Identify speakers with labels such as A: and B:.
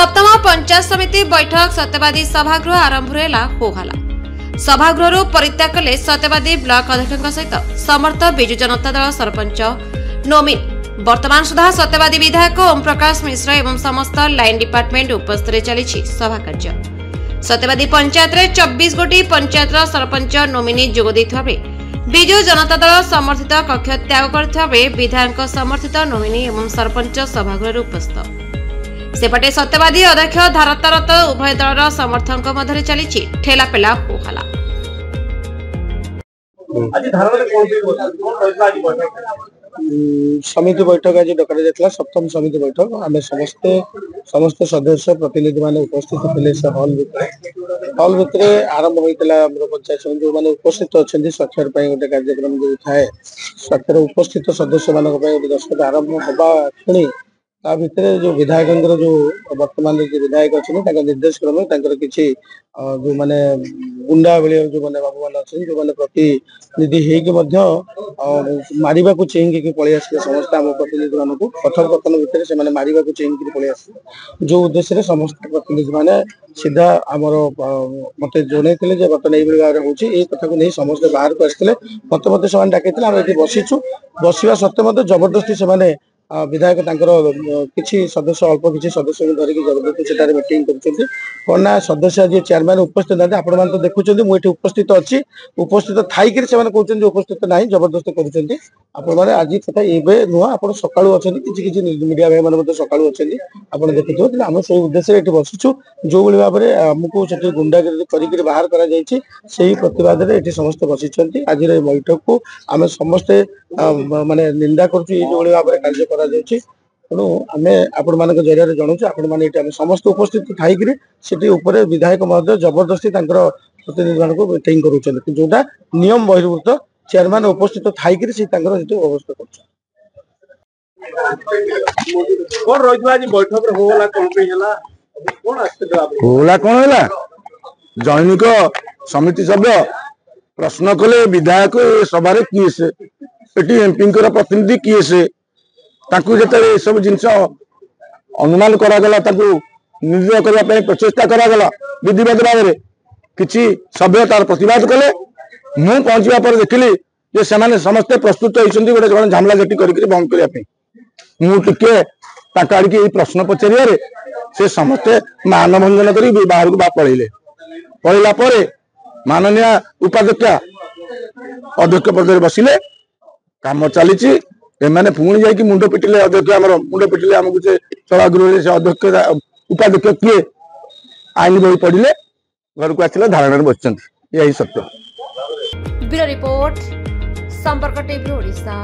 A: सप्तम पंचायत समिति बैठक सत्यवादी सभागृह आरंभ होहाला। सभागृह परित्याग कले सत्यवादी ब्लॉक अध्यक्ष सहित समर्थ बिजु जनता दल सरपंच नोमिन। वर्तमान सुधा सत्यवादी विधायक ओम प्रकाश मिश्र एवं समस्त लाइन डिपार्टमेंट उपस्थित चली सभा कार्य। सत्यवादी पंचायत रे 24 गोटी पंचायत सरपंच नोमिनी जोग देथिबा बिजु जनता दल समर्थित कक्ष त्याग करथिबा विधायक समर्थित नोमिनी एवं सरपंच सभागृह उपस्थित। सेपटे सत्यवादी अध्यक्ष धारतारत उभय दलर समर्थक मध्य चली ठेलापेला होहाला।
B: समिति बैठक आज डका जाता सप्तम समिति बैठक आम समस्त सदस्य प्रतिनिधि मान उपस्थित थे हॉल भितर आरंभ होता पंचायत समिति जो मैंने उपस्थित अच्छा स्वाक्षर गोटे कार्यक्रम जो थाए स्वाक्षर उपस्थित सदस्य मान दस्तखत आरंभ हवा क्षणी ता भितर जो विधायक जो वर्तमान जो विधायक अच्छा निर्देश क्रम किसी जो मैंने गुंडा भाई जो मैंने बाबू मान अच्छे जो मैंने प्रतिनिधि मारिबा को चेंगी पलि आस समस्त आम प्रतिनिधि मान कथोपकथन भितर से मारिबा को चेंगी पलि आस जो उद्देश्य समस्त प्रतिनिधि मैंने सीधा आमर मत जन बर्तमान ये भाव में हो कथा को नहीं समस्त बाहर को आसते मत से डाकते आम ये बसीचु बसवा सत्वे जबरदस्ती से विधायक किसी सदस्य अल्प किसी सदस्य को धरिकी जबरदस्ती से मीटिंग कौन सदस्य जी चेयरमैन उपस्थित ना आपण मैंने तो देखुं मुझे उपस्थित अच्छी उपस्थित थी कहते उपस्थित ना जबरदस्त कर आज कथा ये नुह आप सका अच्छा किसी मीडिया भाई मैंने सका अच्छा देखुए आम से उद्देश्य ये बसीचु जो भाव में आमको से गुंडागिरी कर बाहर प्रतिवाद ये समस्त बसी आज बैठक को आम समस्ते माने निंदा करो भाव में कार्य तेणु आम आपण मान जरिया जनाऊँ आपण मैंने समस्त उपस्थित थी विधायक महोदय जबरदस्ती प्रतिनिधि मान मीटिंग कर जोटा नियम बहिर्भूत चेयरमैन उपस्थित थी अवस्था
C: कर जैनिक समिति सभ्य प्रश्न कले विधायक सभा किए से एमपी प्रतिनिधि किए से जो सब जिनस अनुमान करागला निर्णय करने प्रचेषा करागला विधिवत भाव में किसी सभ्य तार प्रतिवाद कले मु पहुंचा पर देखिली जे से समस्ते प्रस्तुत होती गोटे झामला झटी कर बंद करने मुझे आड़े प्रश्न पचारे से समस्ते मानभंजन कर बाहर को पलैले पलैला माननीय उपाध्यक्षा अध्यक्ष पद बसिले काम चली एमाने पुणी जाकि मुंड पिटिले अध्यक्ष आम मुंड पिटिले आमको से सभागृह से अध्यक्ष उपाध्यक्ष किए आईन बही पढ़िले घर को आसिले धारणा बस यही सत्य।
A: ब्यूरो रिपोर्ट संपर्क टीवी ओडिशा।